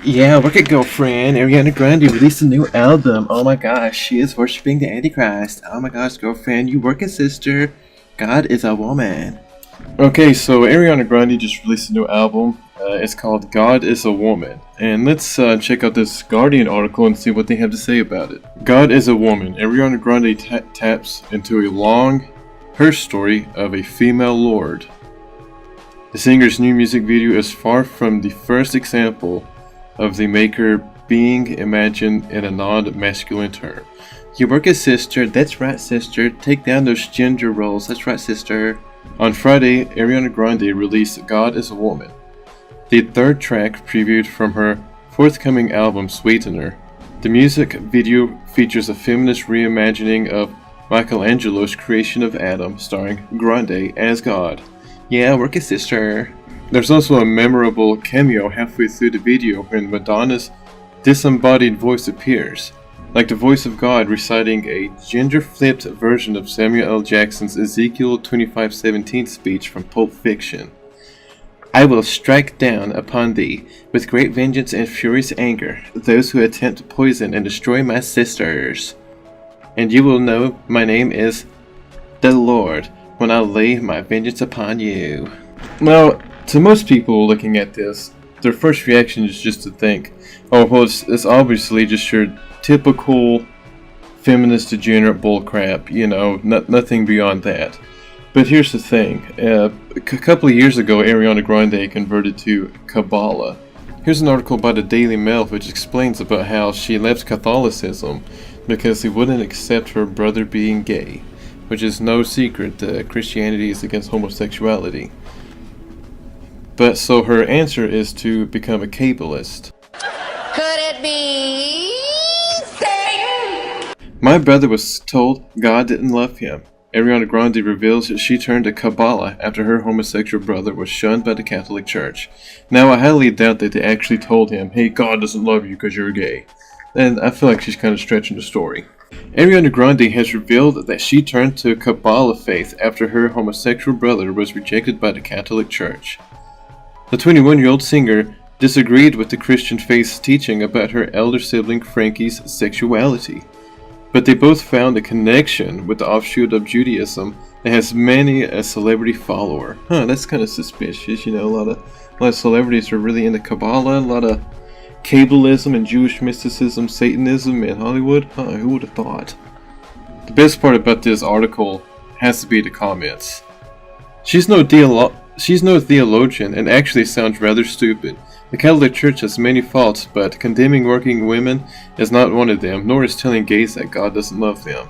Yeah, work it, girlfriend. Ariana Grande released a new album. Oh my gosh, she is worshiping the Antichrist. Oh my gosh, girlfriend, you work it, sister. God is a woman. Okay, so Ariana Grande just released a new album. It's called God is a Woman. And let's check out this Guardian article and see what they have to say about it. God is a Woman. Ariana Grande taps into a long, her story of a female lord. The singer's new music video is far from the first example of the maker being imagined in a non-masculine term. You work as sister, that's right sister, take down those gender roles, that's right sister. On Friday, Ariana Grande released God is a Woman, the third track previewed from her forthcoming album Sweetener. The music video features a feminist reimagining of Michelangelo's creation of Adam, starring Grande as God. Yeah, work it, sister. There's also a memorable cameo halfway through the video when Madonna's disembodied voice appears, like the voice of God reciting a gender-flipped version of Samuel L. Jackson's Ezekiel 25:17 speech from Pulp Fiction. I will strike down upon thee with great vengeance and furious anger those who attempt to poison and destroy my sisters. And you will know my name is the Lord when I lay my vengeance upon you. Now, to most people looking at this, their first reaction is just to think, oh, well, it's obviously just your typical feminist degenerate bullcrap, you know, nothing beyond that. But here's the thing, a couple of years ago, Ariana Grande converted to Kabbalah. Here's an article by the Daily Mail which explains about how she left Catholicism because he wouldn't accept her brother being gay, which is no secret that Christianity is against homosexuality. But so her answer is to become a Kabbalist. Could it be Satan? My brother was told God didn't love him. Ariana Grande reveals that she turned to Kabbalah after her homosexual brother was shunned by the Catholic Church. Now, I highly doubt that they actually told him, hey, God doesn't love you because you're gay. And I feel like she's kind of stretching the story. Ariana Grande has revealed that she turned to Kabbalah faith after her homosexual brother was rejected by the Catholic Church. The 21-year-old singer disagreed with the Christian faith's teaching about her elder sibling Frankie's sexuality. But they both found a connection with the offshoot of Judaism that has many a celebrity follower. That's kind of suspicious, you know, a lot of celebrities are really into Kabbalah, a lot of Kabbalism and Jewish mysticism, Satanism in Hollywood. Who would have thought? The best part about this article has to be the comments. She's no theologian and actually sounds rather stupid. The Catholic Church has many faults, but condemning working women is not one of them, nor is telling gays that God doesn't love them.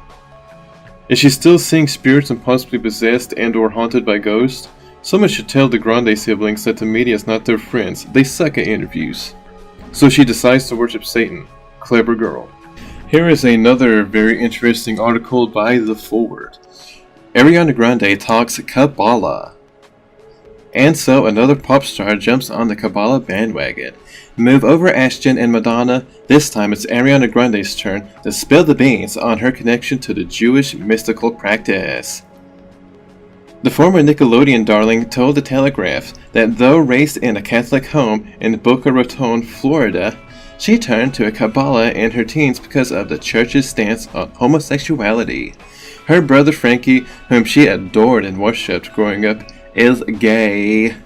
Is she still seeing spirits and possibly possessed and or haunted by ghosts? Someone should tell the Grande siblings that the media is not their friends. They suck at interviews. So she decides to worship Satan. Clever girl. Here is another very interesting article by The Forward. Ariana Grande talks Kabbalah. And so another pop star jumps on the Kabbalah bandwagon. Move over Ashton and Madonna. This time it's Ariana Grande's turn to spill the beans on her connection to the Jewish mystical practice. The former Nickelodeon darling told The Telegraph that though raised in a Catholic home in Boca Raton, Florida, she turned to a Kabbalah in her teens because of the church's stance on homosexuality. Her brother Frankie, whom she adored and worshipped growing up, is gay.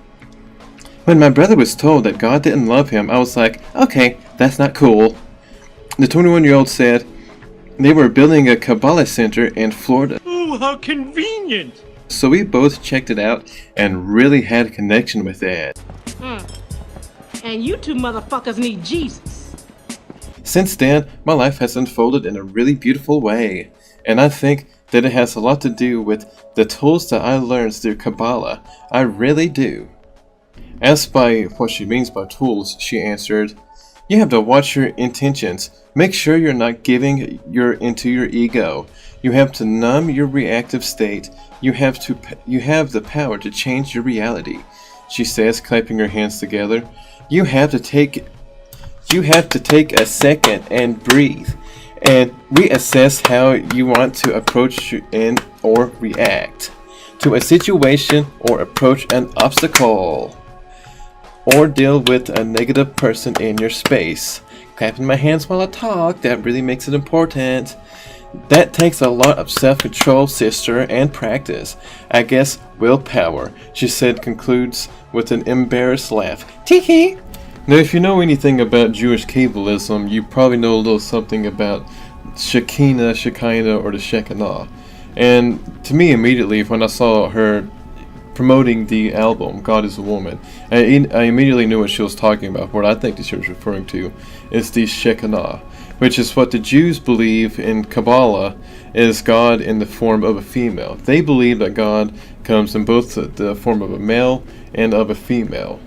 When my brother was told that God didn't love him, I was like, okay, that's not cool. The 21-year-old said they were building a Kabbalah center in Florida. Oh, how convenient! So we both checked it out and really had a connection with it. And you two motherfuckers need Jesus. Since then, my life has unfolded in a really beautiful way, and I think that it has a lot to do with the tools that I learned through Kabbalah. I really do. Asked by what she means by tools, she answered, you have to watch your intentions. Make sure you're not giving into your ego. You have to numb your reactive state. You have the power to change your reality. She says, clapping her hands together. You have to take a second and breathe and reassess how you want to approach and or react to a situation or approach an obstacle. or deal with a negative person in your space. Clapping my hands while I talk, that really makes it important. That takes a lot of self-control, sister, and practice. I guess willpower, she said, concludes with an embarrassed laugh. Tee-hee! Now, if you know anything about Jewish Kabbalism, you probably know a little something about Shekinah, or the Shekinah. And to me, immediately, when I saw her promoting the album, God is a Woman, I immediately knew what she was talking about. What I think that she was referring to is the Shekinah, which is what the Jews believe in Kabbalah is God in the form of a female. They believe that God comes in both the form of a male and of a female.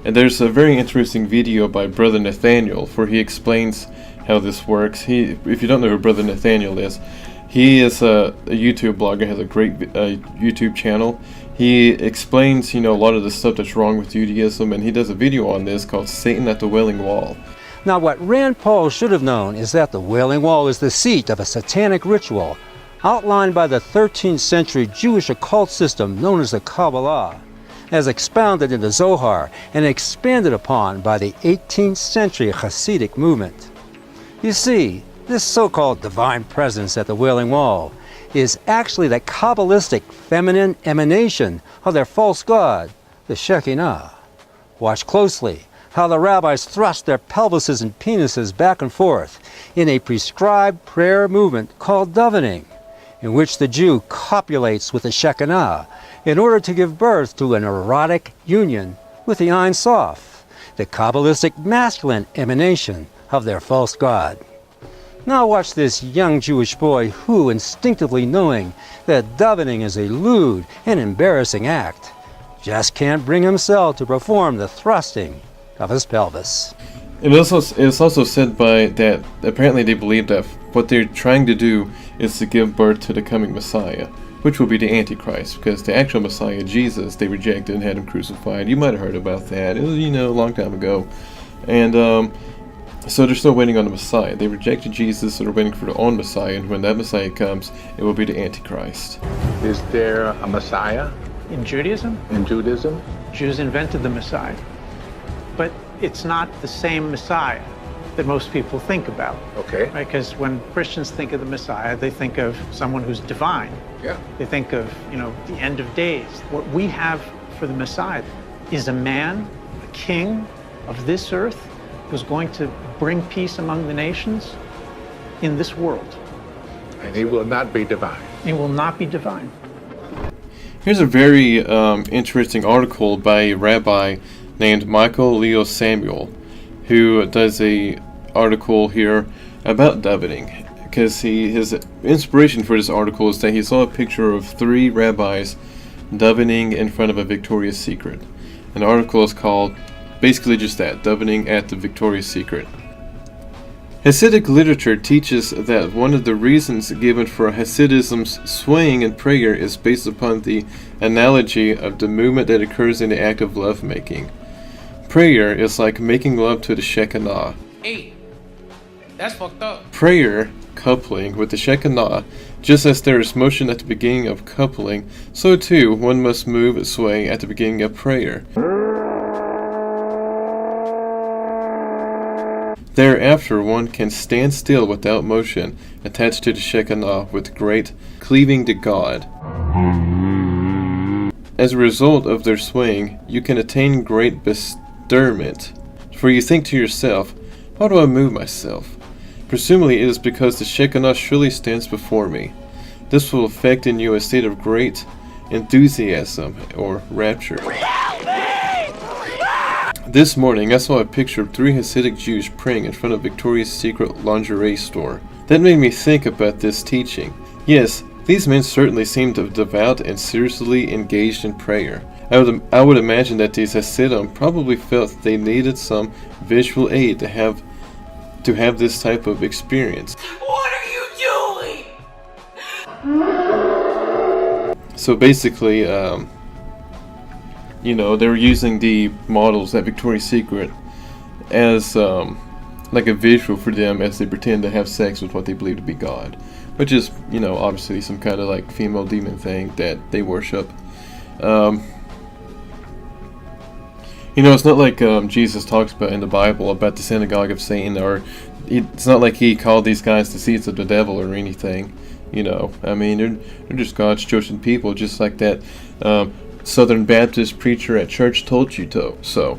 And there's a very interesting video by Brother Nathaniel where he explains how this works. If you don't know who Brother Nathaniel is, he is a YouTube blogger, has a great YouTube channel. He explains, a lot of the stuff that's wrong with Judaism, and he does a video on this called Satan at the Wailing Wall. Now, what Rand Paul should have known is that the Wailing Wall is the seat of a satanic ritual outlined by the 13th century Jewish occult system known as the Kabbalah, as expounded in the Zohar and expanded upon by the 18th century Hasidic movement. You see, this so-called divine presence at the Wailing Wall is actually the Kabbalistic feminine emanation of their false god, the Shekinah. Watch closely how the rabbis thrust their pelvises and penises back and forth in a prescribed prayer movement called davening, in which the Jew copulates with the Shekinah in order to give birth to an erotic union with the Ein Sof, the Kabbalistic masculine emanation of their false god. Now watch this young Jewish boy who, instinctively knowing that davening is a lewd and embarrassing act, just can't bring himself to perform the thrusting of his pelvis. It's also said by that apparently they believe that what they're trying to do is to give birth to the coming Messiah, which will be the Antichrist, because the actual Messiah, Jesus, they rejected and had him crucified. You might have heard about that. It was, a long time ago. And so they're still waiting on the Messiah. They rejected Jesus, so they're waiting for their own Messiah, and when that Messiah comes, it will be the Antichrist. Is there a Messiah In Judaism, in Judaism? Jews invented the Messiah. But it's not the same Messiah that most people think about. Okay. Right? Because when Christians think of the Messiah, they think of someone who's divine. Yeah. They think of, the end of days. What we have for the Messiah is a man, a king of this earth, who's going to bring peace among the nations in this world. And he will not be divine. He will not be divine. Here's a very interesting article by a rabbi named Michael Leo Samuel, who does a article here about davening. Because his inspiration for this article is that he saw a picture of 3 rabbis davening in front of a Victoria's Secret. And the article is called basically just that, davening at the Victoria's Secret. Hasidic literature teaches that one of the reasons given for Hasidism's swaying in prayer is based upon the analogy of the movement that occurs in the act of lovemaking. Prayer is like making love to the Shekinah. Hey, that's fucked up. Prayer, coupling with the Shekinah, just as there is motion at the beginning of coupling, so too one must move and sway at the beginning of prayer. Thereafter one can stand still without motion, attached to the Shekinah with great cleaving to God. As a result of their swaying, you can attain great bestirment, for you think to yourself, how do I move myself? Presumably it is because the Shekinah surely stands before me. This will effect in you a state of great enthusiasm or rapture. This morning, I saw a picture of 3 Hasidic Jews praying in front of Victoria's Secret lingerie store. That made me think about this teaching. Yes, these men certainly seemed devout and seriously engaged in prayer. I would imagine that these Hasidim probably felt they needed some visual aid to have this type of experience. What are you doing? So basically, they were using the models at Victoria's Secret as like a visual for them as they pretend to have sex with what they believe to be God, which is, obviously some kind of like female demon thing that they worship. You know, it's not like Jesus talks about in the Bible about the synagogue of Satan, or it's not like he called these guys the seats of the devil or anything. You know, I mean, they're just God's chosen people, just like that Southern Baptist preacher at church told you to. So,